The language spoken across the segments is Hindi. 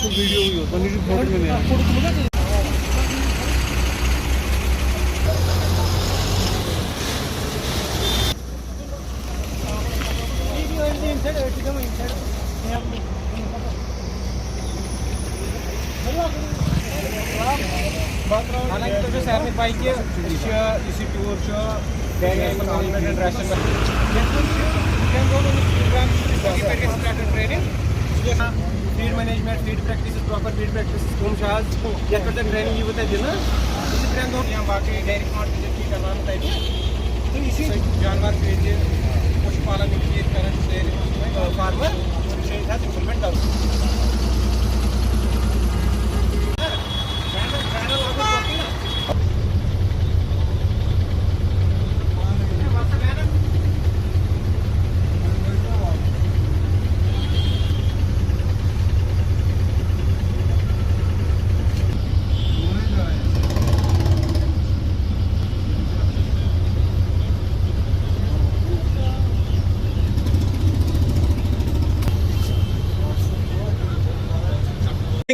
तो वीडियो हुई होता नहीं, फोटो में मेरा हालांकि तो सारनी bike tour feed management feed practice proper feed practice कम ये ट्रेनिंग ये दिन या बाकी डेयरी फार्म विजिट करना तो इसी जानवर पशुपालन फार्मर इम्प्लीमेंट कर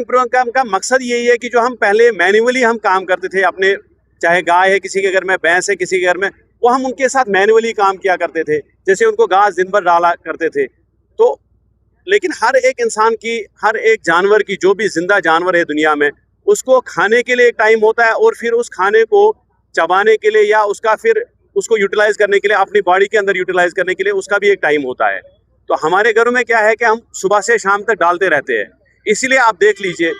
प्रोग्राम का मकसद यही है कि जो हम पहले मैन्युअली हम काम करते थे अपने, चाहे गाय है किसी के घर में, भैंस है किसी के घर में, वो हम उनके साथ मैन्युअली काम किया करते थे, जैसे उनको घास दिन भर डाला करते थे। तो लेकिन हर एक इंसान की, हर एक जानवर की, जो भी जिंदा जानवर है दुनिया में, उसको खाने के लिए एक टाइम होता है और फिर उस खाने को चबाने के लिए या उसका फिर उसको यूटिलाइज करने के लिए, अपनी बॉडी के अंदर यूटिलाइज करने के लिए उसका भी एक टाइम होता है। तो हमारे घरों में क्या है कि हम सुबह से शाम तक डालते रहते हैं। इसीलिए आप देख लीजिए,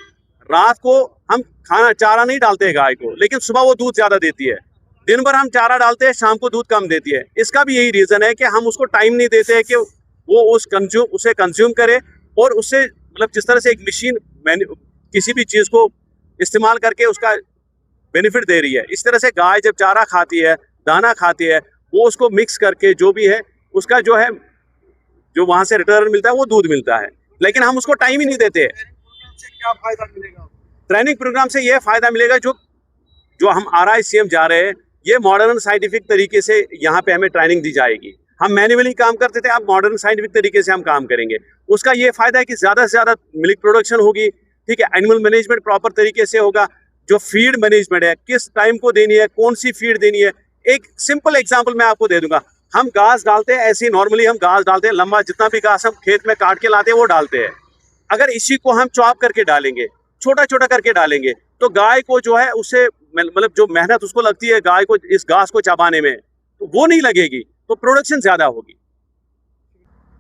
रात को हम खाना चारा नहीं डालते हैं गाय को, लेकिन सुबह वो दूध ज्यादा देती है। दिन भर हम चारा डालते हैं, शाम को दूध कम देती है। इसका भी यही रीजन है कि हम उसको टाइम नहीं देते हैं कि वो उसे कंज्यूम करे, और उससे मतलब जिस तरह से एक मशीन किसी भी चीज को इस्तेमाल करके उसका बेनिफिट दे रही है, इस तरह से गाय जब चारा खाती है, दाना खाती है, वो उसको मिक्स करके जो भी है उसका जो है, जो वहां से रिटर्न मिलता है वो दूध मिलता है, लेकिन हम उसको टाइम ही नहीं देते। क्या फायदा मिलेगा? ट्रेनिंग प्रोग्राम से ये फायदा मिलेगा, जो हम RICM जा रहे हैं, ये मॉडर्न साइंटिफिक तरीके से यहाँ पे हमें ट्रेनिंग दी जाएगी। हम मैन्युअली काम करते थे, अब मॉडर्न साइंटिफिक तरीके से हम काम करेंगे। उसका ये फायदा है कि ज्यादा से ज्यादा मिल्क प्रोडक्शन होगी, ठीक है, एनिमल मैनेजमेंट प्रॉपर तरीके से होगा, जो फीड मैनेजमेंट है, किस टाइम को देनी है, कौन सी फीड देनी है। एक सिंपल एग्जाम्पल मैं आपको दे दूंगा। हम घास डालते हैं, ऐसे नॉर्मली हम घास डालते हैं, लंबा जितना भी घास हम खेत में काट के लाते हैं वो डालते हैं। अगर इसी को हम चॉप करके डालेंगे, छोटा छोटा करके डालेंगे, तो गाय को जो है उससे मतलब जो मेहनत उसको लगती है गाय को इस घास को चबाने में, तो वो नहीं लगेगी, तो प्रोडक्शन ज्यादा होगी।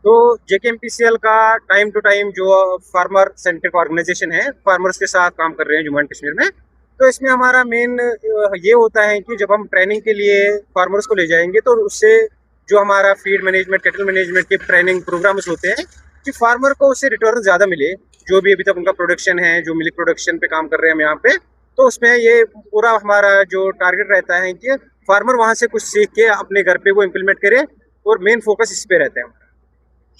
तो JKMPCL का टाइम टू टाइम जो फार्मर सेंट्रिक ऑर्गेनाइजेशन है, फार्मर्स के साथ काम कर रहे हैं जम्मू एंड कश्मीर में। तो इसमें हमारा मेन ये होता है कि जब हम ट्रेनिंग के लिए फार्मर्स को ले जाएंगे, तो उससे जो हमारा फीड मैनेजमेंट, कैटल मैनेजमेंट के ट्रेनिंग प्रोग्राम्स होते हैं कि फार्मर को उससे रिटर्न ज़्यादा मिले। जो भी अभी तक उनका प्रोडक्शन है, जो मिल्क प्रोडक्शन पे काम कर रहे हैं हम यहाँ पे, तो उसमें ये पूरा हमारा जो टारगेट रहता है कि फार्मर वहाँ से कुछ सीख के अपने घर पे वो इम्प्लीमेंट करे, और मेन फोकस इस पे रहता है।